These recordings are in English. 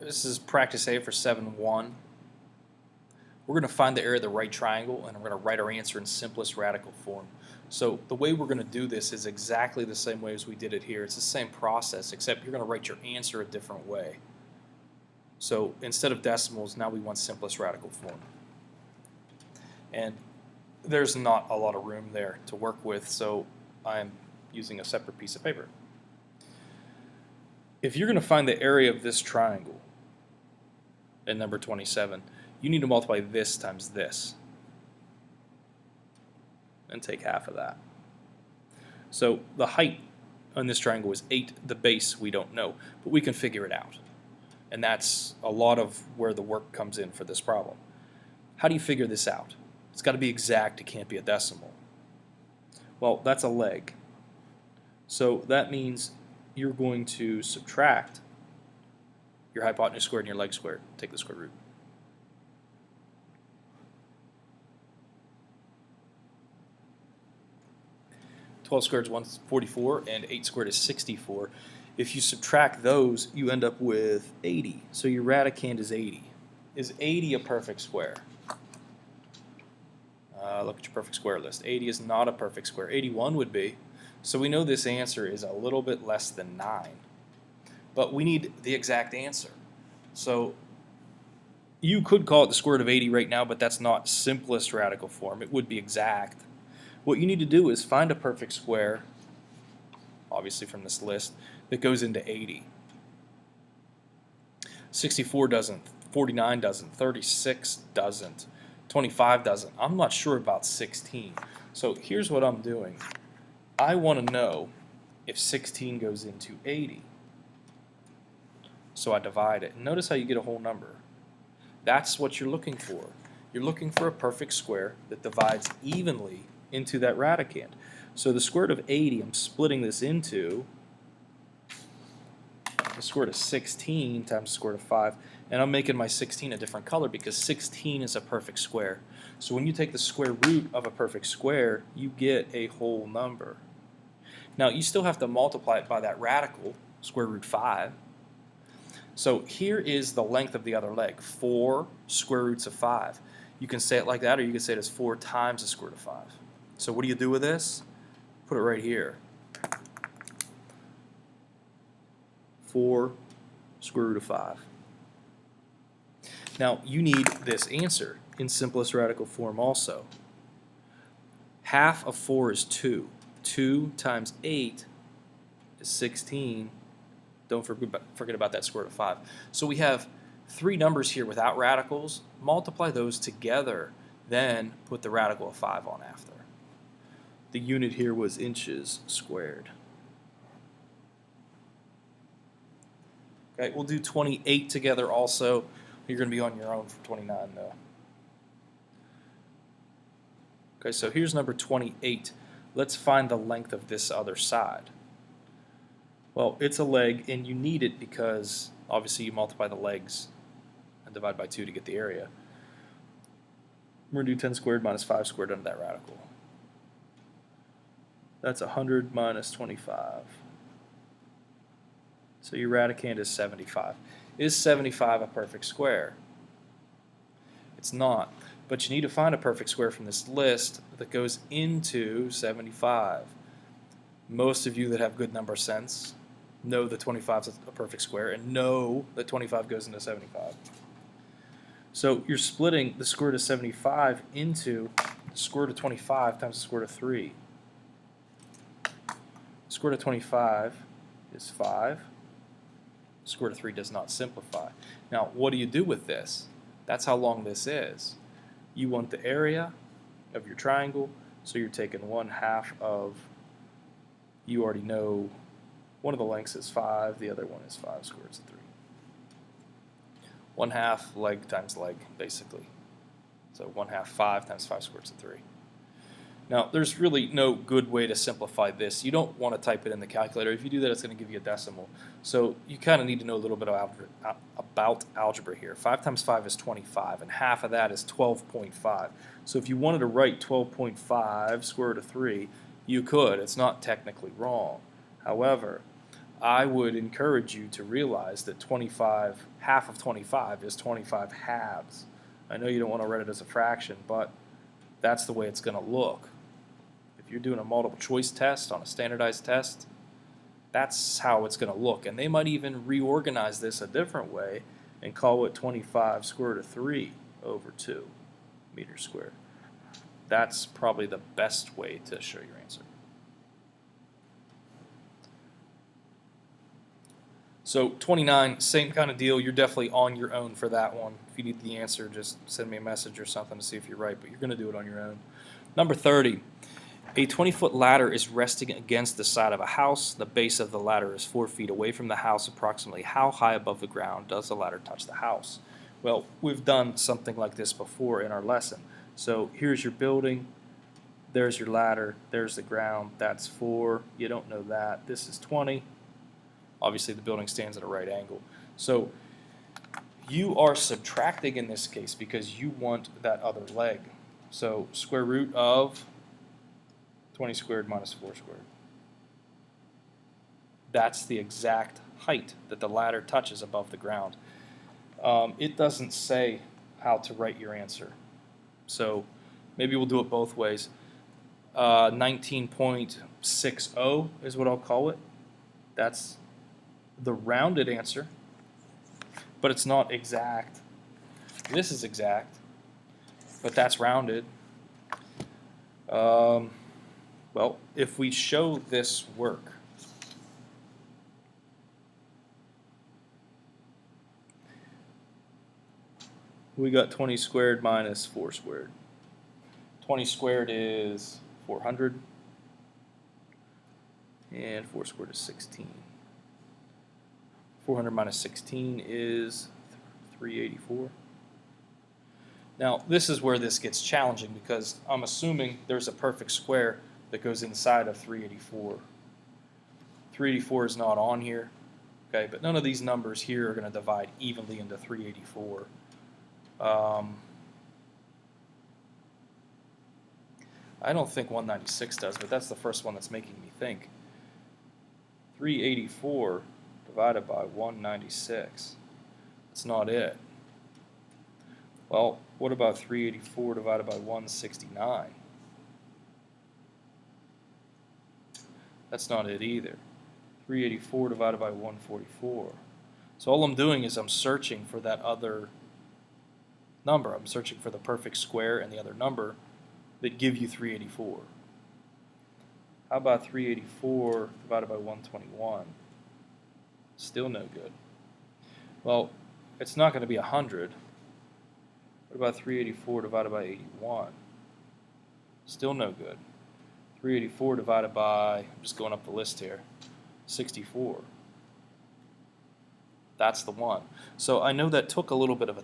This is practice A for 7.1. We're going to find the area of the right triangle, and we're going to write our answer in simplest radical form. So the way we're going to do this is exactly the same way as we did it here. It's the same process, except you're going to write your answer a different way. So instead of decimals, now we want simplest radical form. And there's not a lot of room there to work with, so I'm using a separate piece of paper. If you're going to find the area of this triangle at number 27, you need to multiply this times this and take half of that. So the height on this triangle is 8. The base we don't know, but we can figure it out. And that's a lot of where the work comes in for this problem. How do you figure this out? It's got to be exact. It can't be a decimal. Well, that's a leg. So that means you're going to subtract your hypotenuse squared and your leg squared. Take the square root. (12 squared is 144, and 8 squared is 64. If you subtract those, you end up with 80. So your radicand is 80. Is 80 a perfect square? Look at your perfect square list. 80 is not a perfect square. 81 would be. So we know this answer is a little bit less than 9. But we need the exact answer. So you could call it the square root of 80 right now, but that's not simplest radical form. It would be exact. What you need to do is find a perfect square, obviously from this list, that goes into 80. 64 doesn't, 49 doesn't, 36 doesn't, 25 doesn't. I'm not sure about 16. So here's what I'm doing. I want to know if 16 goes into 80. So I divide it. Notice how you get a whole number. That's what you're looking for. You're looking for a perfect square that divides evenly into that radicand. So the square root of 80, I'm splitting this into the square root of 16 times the square root of 5, and I'm making my 16 a different color because 16 is a perfect square. So when you take the square root of a perfect square, you get a whole number. Now you still have to multiply it by that radical, square root 5. So here is the length of the other leg, 4 square roots of 5. You can say it like that, or you can say it as 4 times the square root of 5. So what do you do with this? Put it right here. 4 square root of 5. Now you need this answer in simplest radical form also. Half of 4 is 2. 2 times 8 is 16. Don't forget about that square root of 5. So we have 3 numbers here without radicals. Multiply those together, then put the radical of 5 on after. The unit here was inches squared. Okay, we'll do 28 together also. You're going to be on your own for 29 though. Okay, so here's number 28. Let's find the length of this other side. Well, it's a leg, and you need it because obviously you multiply the legs and divide by 2 to get the area. We're going to do 10 squared minus 5 squared under that radical. That's 100 minus 25. So your radicand is 75. Is 75 a perfect square? It's not. But you need to find a perfect square from this list that goes into 75. Most of you that have good number sense know that 25 is a perfect square and know that 25 goes into 75. So you're splitting the square root of 75 into the square root of 25 times the square root of 3. The square root of 25 is 5. The square root of 3 does not simplify. Now, what do you do with this? That's how long this is. You want the area of your triangle, so you're taking 1/2 of, you already know, one of the lengths is 5, the other one is 5 squared roots of 3. 1/2 leg times leg, basically. So 1/2 5 times 5 squared roots of 3. Now, there's really no good way to simplify this. You don't want to type it in the calculator. If you do that, it's going to give you a decimal. So you kind of need to know a little bit about algebra here. 5 times 5 is 25, and half of that is 12.5. So if you wanted to write 12.5 square root of 3, you could. It's not technically wrong. However, I would encourage you to realize that half of 25 is 25 halves. I know you don't want to write it as a fraction, but that's the way it's going to look. If you're doing a multiple choice test on a standardized test, that's how it's going to look. And they might even reorganize this a different way and call it 25 square root of 3 over 2 meters squared. That's probably the best way to show your answer. So 29, same kind of deal. You're definitely on your own for that one. If you need the answer, just send me a message or something to see if you're right, but you're going to do it on your own. Number 30, a 20-foot ladder is resting against the side of a house. The base of the ladder is 4 feet away from the house. Approximately how high above the ground does the ladder touch the house? Well, we've done something like this before in our lesson. So here's your building. There's your ladder. There's the ground. That's 4. You don't know that. This is 20. Obviously, the building stands at a right angle. So you are subtracting in this case because you want that other leg. So square root of 20 squared minus 4 squared. That's the exact height that the ladder touches above the ground. It doesn't say how to write your answer. So maybe we'll do it both ways. 19.60 is what I'll call it. That's the rounded answer, but it's not exact. This is exact, but that's rounded. Well, if we show this work, we got 20 squared minus 4 squared. 20 squared is 400, and 4 squared is 16. 400 minus 16 is 384. Now, this is where this gets challenging because I'm assuming there's a perfect square that goes inside of 384. 384 is not on here, okay, but none of these numbers here are going to divide evenly into 384. I don't think 196 does, but that's the first one that's making me think. 384 divided by 196. That's not it. Well, what about 384 divided by 169? That's not it either. 384 divided by 144. So all I'm doing is I'm searching for that other number. I'm searching for the perfect square and the other number that give you 384. How about 384 divided by 121? Still no good. Well, it's not going to be 100. What about 384 divided by 81? Still no good. 384 divided by, I'm just going up the list here, 64. That's the one. So I know that took a little bit of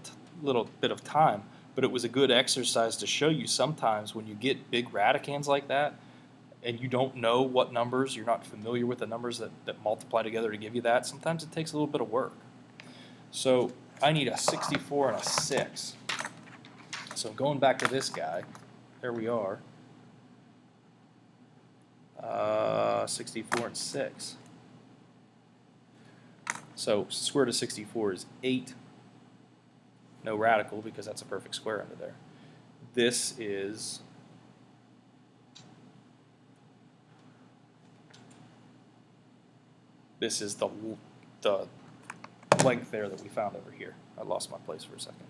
time, but it was a good exercise to show you sometimes when you get big radicans like that and you don't know what numbers, you're not familiar with the numbers that multiply together to give you that, sometimes it takes a little bit of work. So I need a 64 and a 6. So going back to this guy, there we are, 64 and 6. So square root of 64 is 8. No radical because that's a perfect square under there. This is the length there that we found over here. I lost my place for a second.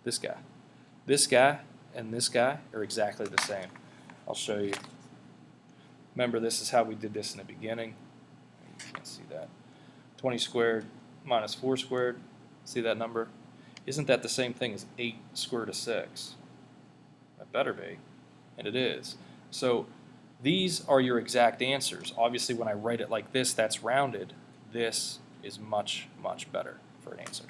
This guy. This guy and this guy are exactly the same. I'll show you. Remember, this is how we did this in the beginning. You can't see that. 20 squared minus 4 squared. See that number? Isn't that the same thing as 8 square root of 6? That better be. And it is. So these are your exact answers. Obviously, when I write it like this, that's rounded. This is much, much better for an answer.